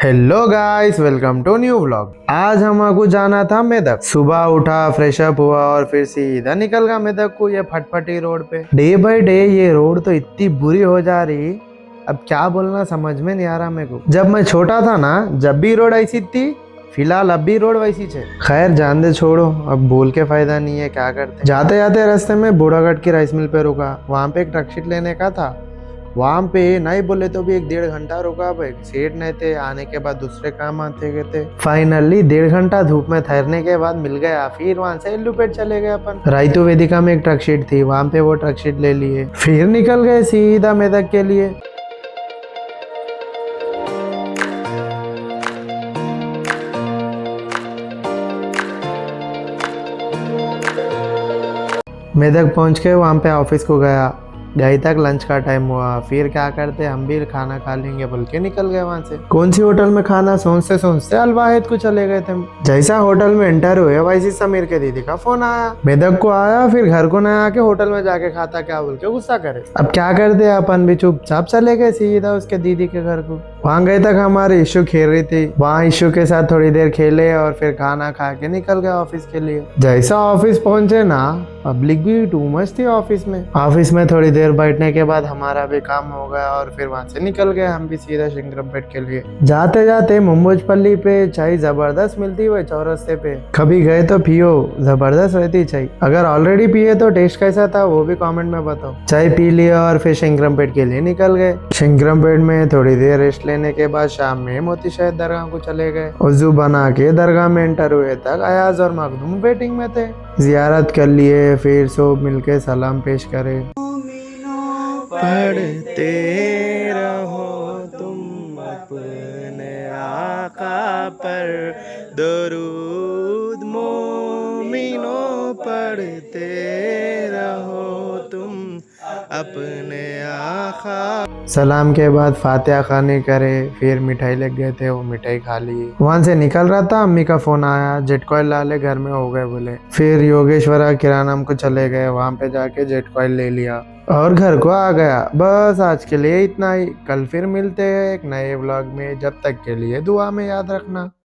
Hello guys, welcome to new vlog. आज हमको जाना था मेदक। सुबह उठा, फ्रेश अप हुआ और फिर सीधा निकल गया मेदक को, ये फटफटी रोड पे। डे बाय डे ये रोड तो इतनी बुरी हो जा रही, अब क्या बोलना समझ में नहीं आ रहा मेरे को। जब मैं छोटा था ना, जब भी रोड ऐसी थी, फिलहाल अब भी रोड वैसी है। खैर जान दे, छोड़ो, अब बोल के फायदा नहीं है, क्या करते। जाते जाते रास्ते में बूढ़ागढ़ की राइस मिल पे रुका। वहां पे एक ट्रक शीट लेने का था। वहां पे नहीं बोले तो भी 1-1.5 घंटा रुका भाई। सीट नहीं थे, आने के बाद दूसरे काम आते गए थे। फाइनली 1.5 घंटा धूप में ठहरने के बाद मिल गया। फिर वहां से एलुपेट चले गए अपन। रायतू वेदिका में एक ट्रक शीट थी, वहां पे वो ट्रक शीट ले लिए, फिर निकल गए सीधा मेदक के लिए। मेदक पहुंच के वहां पे ऑफिस को गया। ढाई तक लंच का टाइम हुआ। फिर क्या करते, हम भी खाना खा लेंगे बोल के निकल गए वहां से। कौन सी होटल में खाना सोचते सोचते अलवाहिद को चले गए थे। जैसा होटल में एंटर हुए वैसे समीर के दीदी का फोन आया। मेदक को आया, फिर घर को ना आके होटल में जाके खाता क्या बोल के गुस्सा करे। अब क्या करते, अपन भी चुपचाप चले गए सीधा उसके दीदी के घर को। वहां गए तक हमारी इशू खेल रही थी। वहां इशू के साथ थोड़ी देर खेले और फिर खाना खा के निकल गए ऑफिस के लिए। जैसा ऑफिस पहुंचे ना, पब्लिक भी टू मच थी ऑफिस में। ऑफिस में थोड़ी देर बैठने के बाद हमारा भी काम हो गया और फिर वहां से निकल गए हम भी सीधा शिंगरमपेट के लिए। जाते जाते मुम्बुजपल्ली पे चाय जबरदस्त मिलती हुई चौरस्ते पे। कभी गए तो पियो, जबरदस्त रहती चाय। अगर ऑलरेडी पिए तो टेस्ट कैसा था वो भी कमेंट में बताओ। चाय पी लिया और फिर शिंगरमपेट के लिए निकल गए। शिंगरमपेट में थोड़ी देर रेस्ट लेने के बाद शाम में मोती शायद दरगाह को चले गए। वजू बना के दरगाह में एंटर हुए तक अयाज और मखदूम वेटिंग में थे। जियारत कर लिए, फिर सब मिलके सलाम पेश करे। पढ़ते रहो तुम अपने आका पर दरूद, मोमिनो पढ़ते रहो तुम अपने आका। सलाम के बाद फातिहा खानी करे, फिर मिठाई लग गए थे, वो मिठाई खा ली। वहां से निकल रहा था, अम्मी का फोन आया, जेट कॉइल लाले घर में हो गए बोले। फिर योगेश्वरा किराना को चले गए, वहां पे जाके जेट कॉइल ले लिया और घर को आ गया। बस आज के लिए इतना ही। कल फिर मिलते हैं एक नए व्लॉग में, जब तक के लिए दुआ में याद रखना।